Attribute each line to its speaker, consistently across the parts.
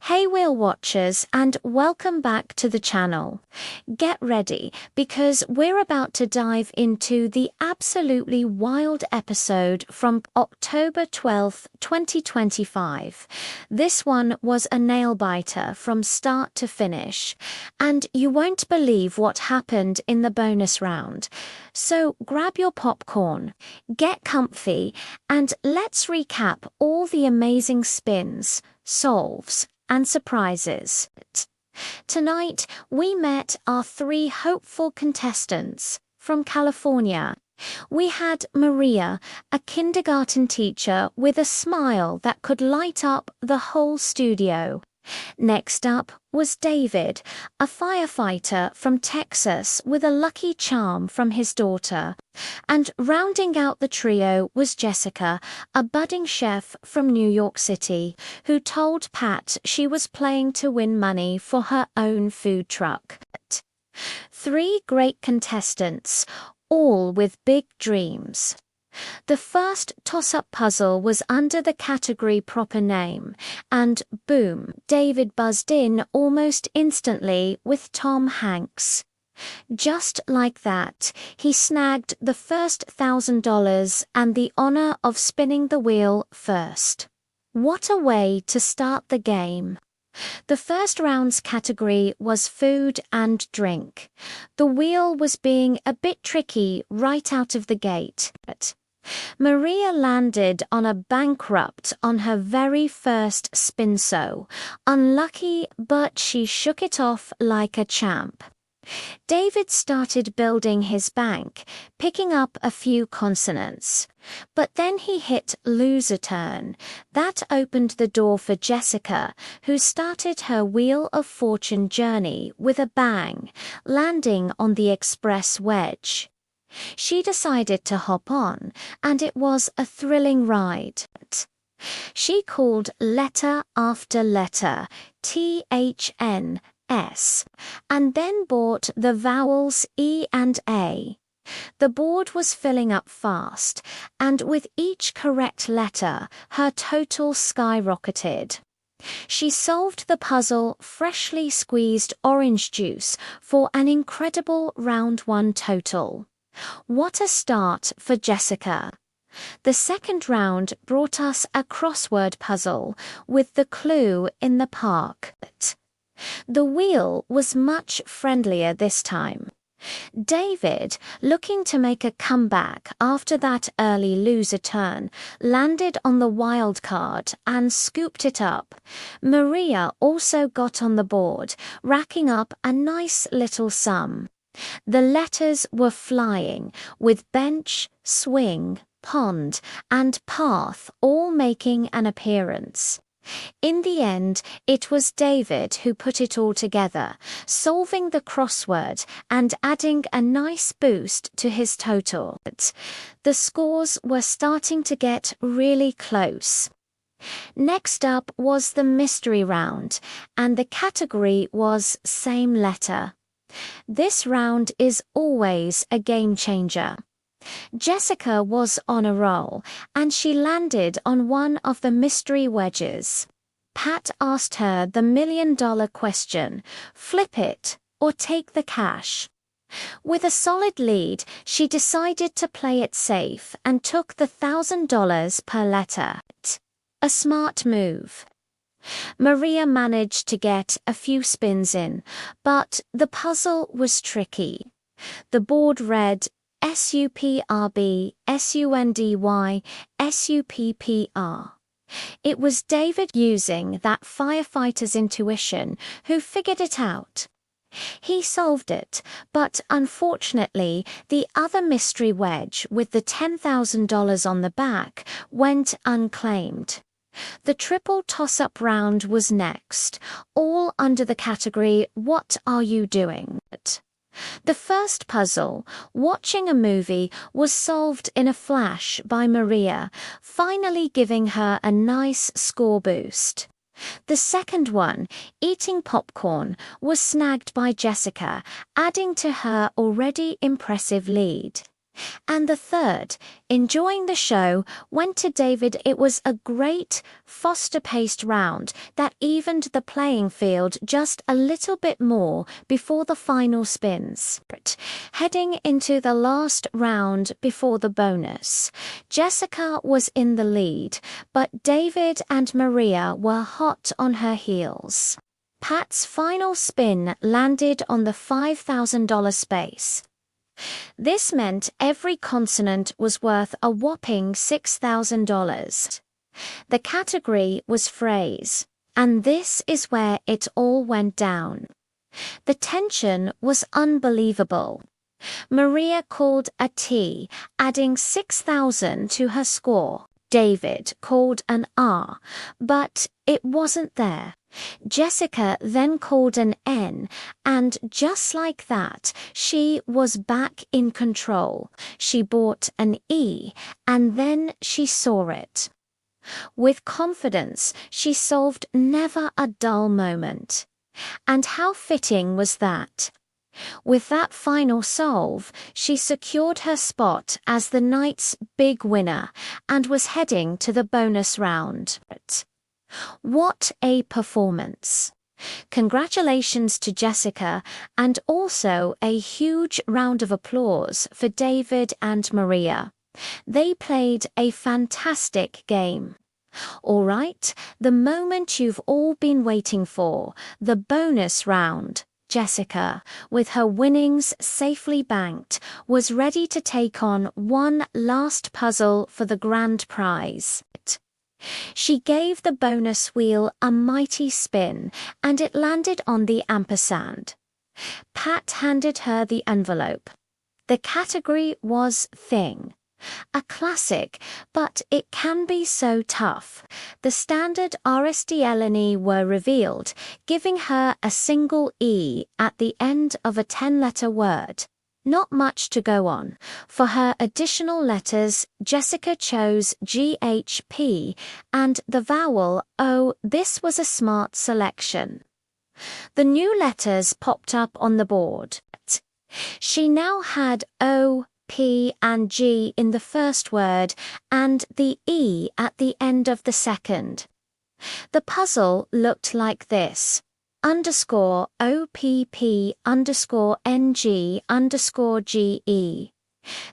Speaker 1: Hey Wheel Watchers, and welcome back to the channel. Get ready because we're about to dive into the absolutely wild episode from October 12th, 2025. This one was a nail-biter from start to finish, and you won't believe what happened in the bonus round. So grab your popcorn, get comfy, and let's recap all the amazing spins, solves, and surprises. Tonight, we met our three hopeful contestants from California. We had Maria, a kindergarten teacher with a smile that could light up the whole studio. Next up was David, a firefighter from Texas with a lucky charm from his daughter. And rounding out the trio was Jessica, a budding chef from New York City, who told Pat she was playing to win money for her own food truck. Three great contestants, all with big dreams. The first toss-up puzzle was under the category proper name, and boom, David buzzed in almost instantly with Tom Hanks. Just like that, he snagged the first $1,000 and the honor of spinning the wheel first. What a way to start the game! The first round's category was food and drink. The wheel was being a bit tricky right out of the gate. Maria landed on a bankrupt on her very first spinso. Unlucky, but she shook it off like a champ. David started building his bank, picking up a few consonants. But then he hit loser turn. That opened the door for Jessica, who started her Wheel of Fortune journey with a bang, landing on the express wedge. She decided to hop on, and it was a thrilling ride. She called letter after letter, THNS, and then bought the vowels E and A. The board was filling up fast, and with each correct letter, her total skyrocketed. She solved the puzzle freshly squeezed orange juice for an incredible round one total. What a start for Jessica. The second round brought us a crossword puzzle with the clue in the park. The wheel was much friendlier this time. David, looking to make a comeback after that early loser turn, landed on the wild card and scooped it up. Maria also got on the board, racking up a nice little sum. The letters were flying, with bench, swing, pond, and path all making an appearance. In the end, it was David who put it all together, solving the crossword and adding a nice boost to his total. The scores were starting to get really close. Next up was the mystery round, and the category was same letter. This round is always a game changer. Jessica was on a roll, and she landed on one of the mystery wedges. Pat asked her the million-dollar question, flip it or take the cash. With a solid lead, she decided to play it safe and took the $1,000 per letter. A smart move. Maria managed to get a few spins in, but the puzzle was tricky. The board read SUPRB, SUNDY, SUPPR. It was David using that firefighter's intuition who figured it out. He solved it, but unfortunately, the other mystery wedge with the $10,000 on the back went unclaimed. The triple toss-up round was next, all under the category What Are You Doing? The first puzzle, watching a movie, was solved in a flash by Maria, finally giving her a nice score boost. The second one, eating popcorn, was snagged by Jessica, adding to her already impressive lead. And the third, enjoying the show, went to David. It was a great, faster-paced round that evened the playing field just a little bit more before the final spins. Heading into the last round before the bonus, Jessica was in the lead, but David and Maria were hot on her heels. Pat's final spin landed on the $5,000 space. This meant every consonant was worth a whopping $6,000. The category was phrase, and this is where it all went down. The tension was unbelievable. Maria called a T, adding 6,000 to her score. David called an R, but it wasn't there. Jessica then called an N, and just like that, she was back in control. She bought an E, and then she saw it. With confidence, she solved never a dull moment. And how fitting was that? With that final solve, she secured her spot as the night's big winner and was heading to the bonus round. What a performance! Congratulations to Jessica, and also a huge round of applause for David and Maria. They played a fantastic game. All right, the moment you've all been waiting for, the bonus round. Jessica, with her winnings safely banked, was ready to take on one last puzzle for the grand prize. She gave the bonus wheel a mighty spin, and it landed on the ampersand. Pat handed her the envelope. The category was Thing. A classic, but it can be so tough. The standard RSDL and E were revealed, giving her a single E at the end of a 10-letter word. Not much to go on. For her additional letters, Jessica chose GHP and the vowel O. This was a smart selection. The new letters popped up on the board. She now had O, P and G in the first word and the E at the end of the second. The puzzle looked like this: _OPP _NG _GE.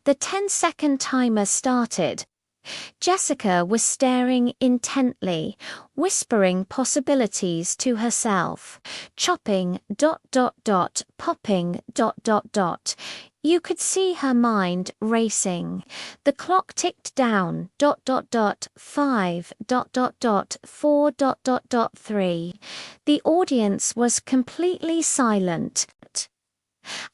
Speaker 1: The 10-second timer started. Jessica was staring intently, whispering possibilities to herself. Chopping, ... popping, ... You could see her mind racing. The clock ticked down, ... 5, ... 4, ... 3. The audience was completely silent.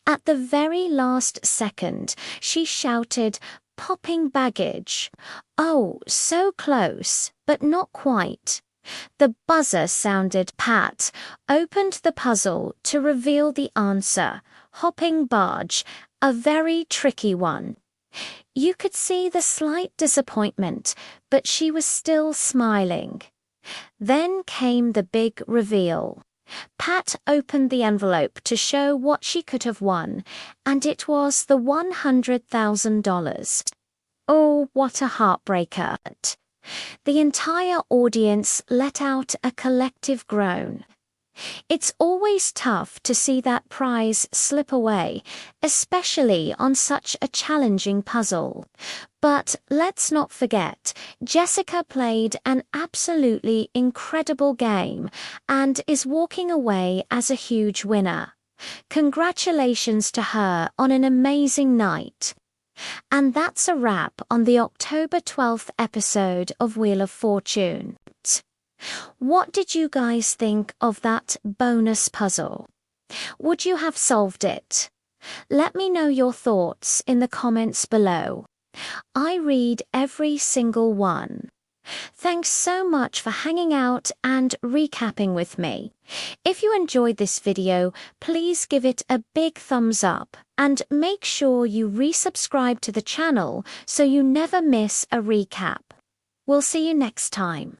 Speaker 1: At the very last second, she shouted, "Popping baggage." Oh, so close, but not quite. The buzzer sounded. Pat opened the puzzle to reveal the answer: hopping barge, a very tricky one. You could see the slight disappointment, but she was still smiling. Then came the big reveal. Pat opened the envelope to show what she could have won, and it was the $100,000. Oh, what a heartbreaker. The entire audience let out a collective groan. It's always tough to see that prize slip away, especially on such a challenging puzzle. But let's not forget, Jessica played an absolutely incredible game and is walking away as a huge winner. Congratulations to her on an amazing night. And that's a wrap on the October 12th episode of Wheel of Fortune. What did you guys think of that bonus puzzle? Would you have solved it? Let me know your thoughts in the comments below. I read every single one. Thanks so much for hanging out and recapping with me. If you enjoyed this video, please give it a big thumbs up and make sure you resubscribe to the channel so you never miss a recap. We'll see you next time.